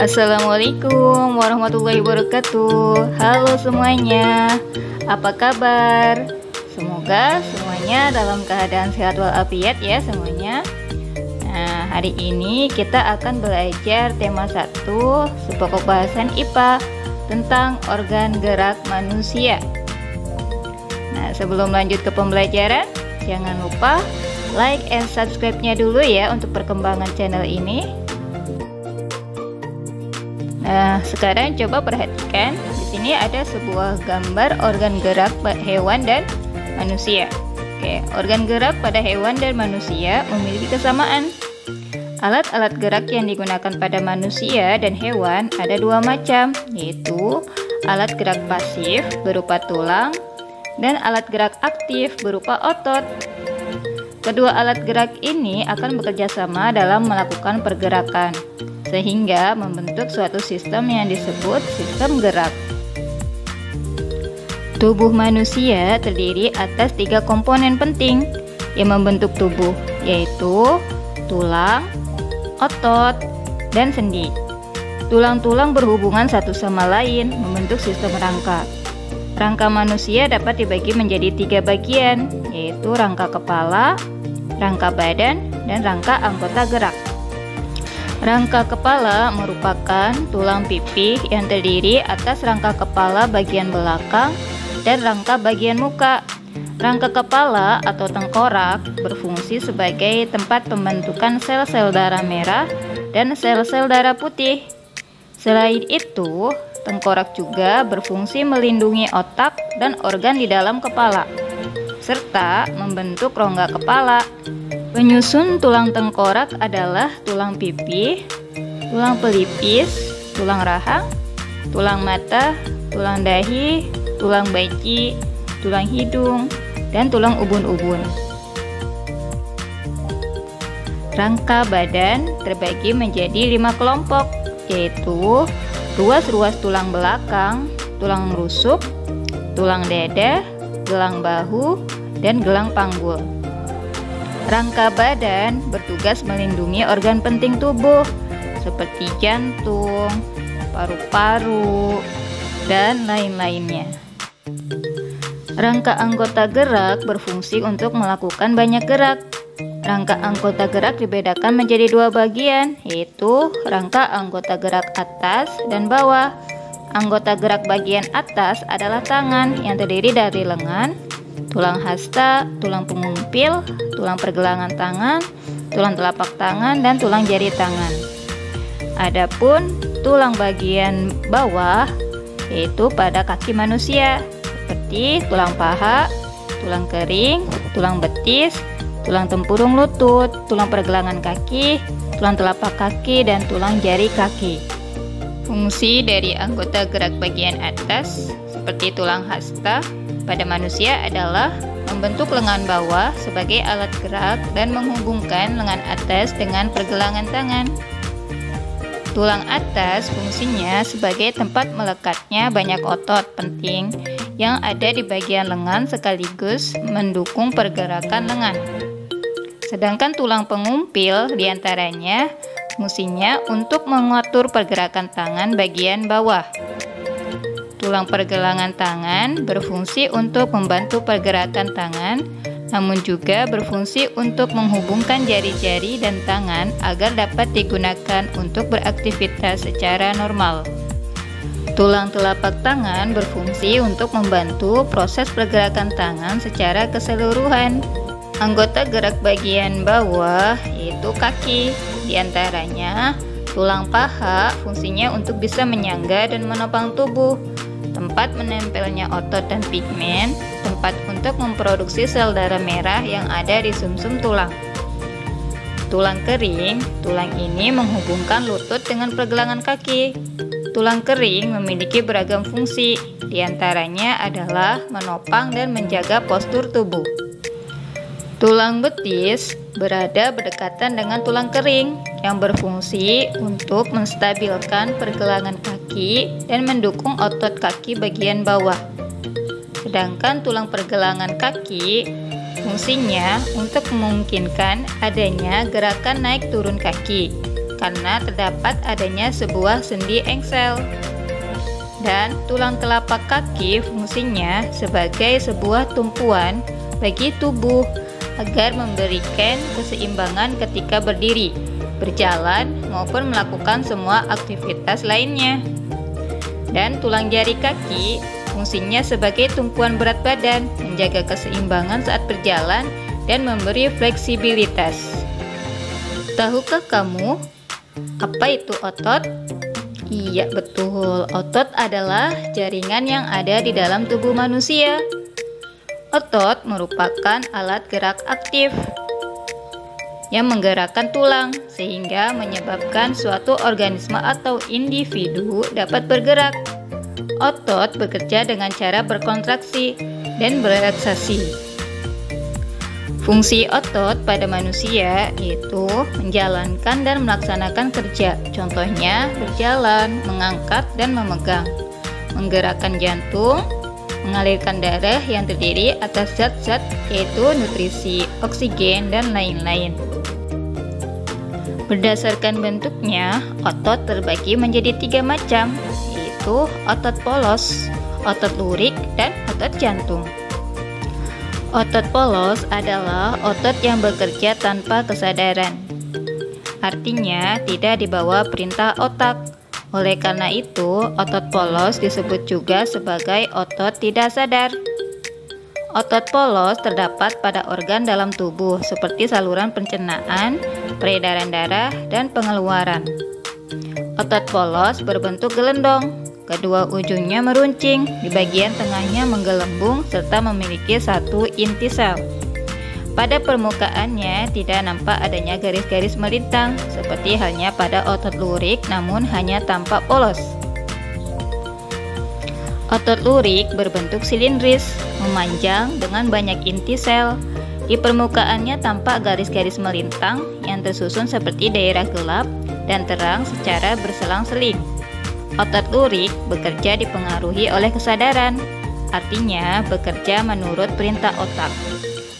Assalamualaikum warahmatullahi wabarakatuh. Halo semuanya, apa kabar? Semoga semuanya dalam keadaan sehat walafiat ya semuanya. Nah, hari ini kita akan belajar tema 1 sepokok bahasan IPA tentang organ gerak manusia. Nah, sebelum lanjut ke pembelajaran, jangan lupa like and subscribe-nya dulu ya untuk perkembangan channel ini. Nah, sekarang coba perhatikan, di sini ada sebuah gambar organ gerak hewan dan manusia. Oke, organ gerak pada hewan dan manusia memiliki kesamaan. Alat-alat gerak yang digunakan pada manusia dan hewan ada dua macam, yaitu alat gerak pasif berupa tulang dan alat gerak aktif berupa otot. Kedua alat gerak ini akan bekerja sama dalam melakukan pergerakan, sehingga membentuk suatu sistem yang disebut sistem gerak. Tubuh manusia terdiri atas 3 komponen penting yang membentuk tubuh, yaitu tulang, otot, dan sendi. Tulang-tulang berhubungan satu sama lain membentuk sistem rangka. Rangka manusia dapat dibagi menjadi 3 bagian, yaitu rangka kepala, rangka badan, dan rangka anggota gerak. Rangka kepala merupakan tulang pipih yang terdiri atas rangka kepala bagian belakang dan rangka bagian muka. Rangka kepala atau tengkorak berfungsi sebagai tempat pembentukan sel-sel darah merah dan sel-sel darah putih. Selain itu, tengkorak juga berfungsi melindungi otak dan organ di dalam kepala, serta membentuk rongga kepala. Penyusun tulang tengkorak adalah tulang pipih, tulang pelipis, tulang rahang, tulang mata, tulang dahi, tulang baji, tulang hidung, dan tulang ubun-ubun. Rangka badan terbagi menjadi 5 kelompok, yaitu ruas-ruas tulang belakang, tulang rusuk, tulang dada, gelang bahu, dan gelang panggul. Rangka badan bertugas melindungi organ penting tubuh seperti jantung, paru-paru, dan lain-lainnya. Rangka anggota gerak berfungsi untuk melakukan banyak gerak. Rangka anggota gerak dibedakan menjadi 2 bagian, yaitu rangka anggota gerak atas dan bawah. Anggota gerak bagian atas adalah tangan yang terdiri dari lengan, tulang hasta, tulang pengumpil, tulang pergelangan tangan, tulang telapak tangan, dan tulang jari tangan. Adapun tulang bagian bawah yaitu pada kaki manusia, seperti tulang paha, tulang kering, tulang betis, tulang tempurung lutut, tulang pergelangan kaki, tulang telapak kaki, dan tulang jari kaki. Fungsi dari anggota gerak bagian atas seperti tulang hasta pada manusia adalah membentuk lengan bawah sebagai alat gerak dan menghubungkan lengan atas dengan pergelangan tangan. Tulang atas fungsinya sebagai tempat melekatnya banyak otot penting yang ada di bagian lengan sekaligus mendukung pergerakan lengan. Sedangkan tulang pengumpil diantaranya fungsinya untuk mengatur pergerakan tangan bagian bawah. Tulang pergelangan tangan berfungsi untuk membantu pergerakan tangan, namun juga berfungsi untuk menghubungkan jari-jari dan tangan agar dapat digunakan untuk beraktivitas secara normal. Tulang telapak tangan berfungsi untuk membantu proses pergerakan tangan secara keseluruhan. Anggota gerak bagian bawah yaitu kaki, diantaranya tulang paha fungsinya untuk bisa menyangga dan menopang tubuh, tempat menempelnya otot dan pigmen, tempat untuk memproduksi sel darah merah yang ada di sumsum tulang. Tulang kering, tulang ini menghubungkan lutut dengan pergelangan kaki. Tulang kering memiliki beragam fungsi, diantaranya adalah menopang dan menjaga postur tubuh. Tulang betis berada berdekatan dengan tulang kering yang berfungsi untuk menstabilkan pergelangan kaki dan mendukung otot kaki bagian bawah. Sedangkan tulang pergelangan kaki fungsinya untuk memungkinkan adanya gerakan naik turun kaki, karena terdapat adanya sebuah sendi engsel. Dan tulang telapak kaki fungsinya sebagai sebuah tumpuan bagi tubuh agar memberikan keseimbangan ketika berdiri, berjalan, maupun melakukan semua aktivitas lainnya. Dan tulang jari kaki fungsinya sebagai tumpuan berat badan, menjaga keseimbangan saat berjalan, dan memberi fleksibilitas. Tahukah kamu apa itu otot? Iya, betul. Otot adalah jaringan yang ada di dalam tubuh manusia. Otot merupakan alat gerak aktif yang menggerakkan tulang sehingga menyebabkan suatu organisme atau individu dapat bergerak. Otot bekerja dengan cara berkontraksi dan berelaksasi. Fungsi otot pada manusia yaitu menjalankan dan melaksanakan kerja. Contohnya berjalan, mengangkat dan memegang, menggerakkan jantung, mengalirkan darah yang terdiri atas zat-zat yaitu nutrisi, oksigen, dan lain-lain. Berdasarkan bentuknya, otot terbagi menjadi 3 macam, yaitu otot polos, otot lurik, dan otot jantung. Otot polos adalah otot yang bekerja tanpa kesadaran. Artinya, tidak dibawa perintah otak. Oleh karena itu, otot polos disebut juga sebagai otot tidak sadar. Otot polos terdapat pada organ dalam tubuh seperti saluran pencernaan, peredaran darah, dan pengeluaran. Otot polos berbentuk gelendong. Kedua ujungnya meruncing, di bagian tengahnya menggelembung serta memiliki satu inti sel. Pada permukaannya tidak nampak adanya garis-garis melintang seperti halnya pada otot lurik, namun hanya tampak polos. Otot lurik berbentuk silindris, memanjang dengan banyak inti sel. Di permukaannya tampak garis-garis melintang yang tersusun seperti daerah gelap dan terang secara berselang-seling. Otot lurik bekerja dipengaruhi oleh kesadaran, artinya bekerja menurut perintah otak.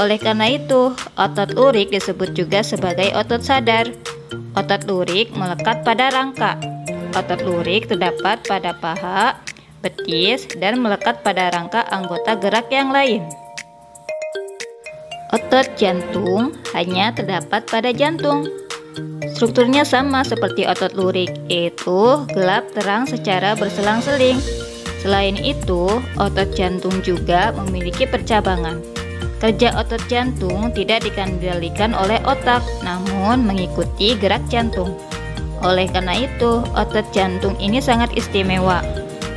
Oleh karena itu, otot lurik disebut juga sebagai otot sadar. Otot lurik melekat pada rangka. Otot lurik terdapat pada paha, betis, dan melekat pada rangka anggota gerak yang lain. Otot jantung hanya terdapat pada jantung. Strukturnya sama seperti otot lurik, yaitu gelap terang secara berselang-seling. Selain itu, otot jantung juga memiliki percabangan. Kerja otot jantung tidak dikendalikan oleh otak, namun mengikuti gerak jantung. Oleh karena itu, otot jantung ini sangat istimewa.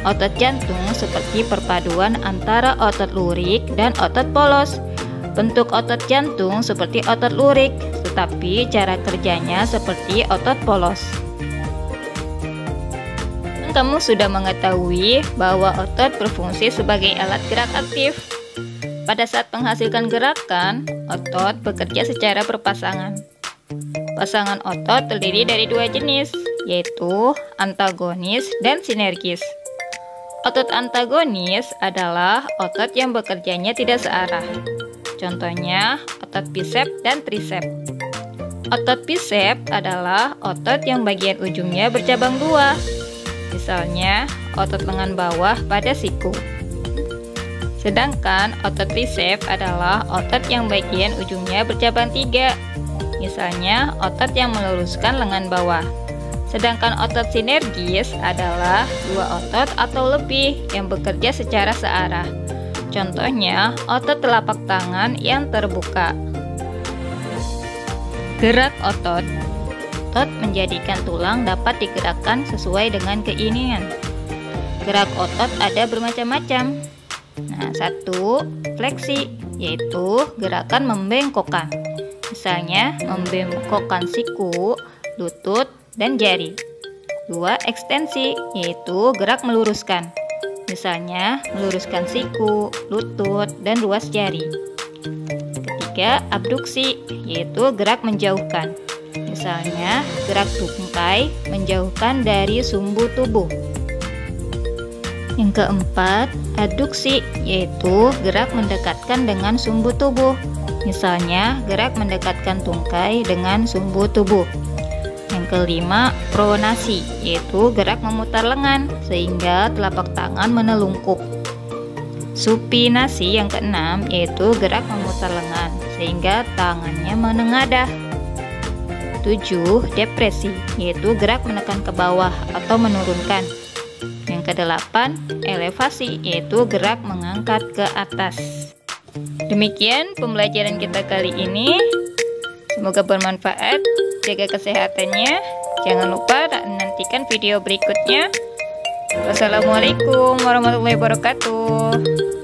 Otot jantung seperti perpaduan antara otot lurik dan otot polos. Bentuk otot jantung seperti otot lurik, tetapi cara kerjanya seperti otot polos. Kamu sudah mengetahui bahwa otot berfungsi sebagai alat gerak aktif. Pada saat menghasilkan gerakan, otot bekerja secara berpasangan. Pasangan otot terdiri dari 2 jenis, yaitu antagonis dan sinergis. Otot antagonis adalah otot yang bekerjanya tidak searah. Contohnya, otot bisep dan trisep. Otot bisep adalah otot yang bagian ujungnya bercabang 2. Misalnya, otot lengan bawah pada siku. Sedangkan otot trisep adalah otot yang bagian ujungnya bercabang 3. Misalnya, otot yang meluruskan lengan bawah. Sedangkan otot sinergis adalah 2 otot atau lebih yang bekerja secara searah. Contohnya, otot telapak tangan yang terbuka. Gerak otot. Otot menjadikan tulang dapat digerakkan sesuai dengan keinginan. Gerak otot ada bermacam-macam. Nah, 1. Fleksi, yaitu gerakan membengkokkan. Misalnya, membengkokkan siku, lutut, dan jari. 2. Ekstensi, yaitu gerak meluruskan. Misalnya, meluruskan siku, lutut, dan ruas jari. 3. Abduksi, yaitu gerak menjauhkan. Misalnya, gerak tungkai menjauhkan dari sumbu tubuh. Yang keempat, aduksi, yaitu gerak mendekatkan dengan sumbu tubuh. Misalnya, gerak mendekatkan tungkai dengan sumbu tubuh. Yang Yang kelima, pronasi, yaitu gerak memutar lengan sehingga telapak tangan menelungkup. Supinasi yang keenam, yaitu gerak memutar lengan sehingga tangannya menengadah. 7. Depresi, yaitu gerak menekan ke bawah atau menurunkan. Yang kedelapan, elevasi, yaitu gerak mengangkat ke atas. Demikian pembelajaran kita kali ini. Semoga bermanfaat. Jaga kesehatannya. Jangan lupa nantikan video berikutnya. Wassalamualaikum warahmatullahi wabarakatuh.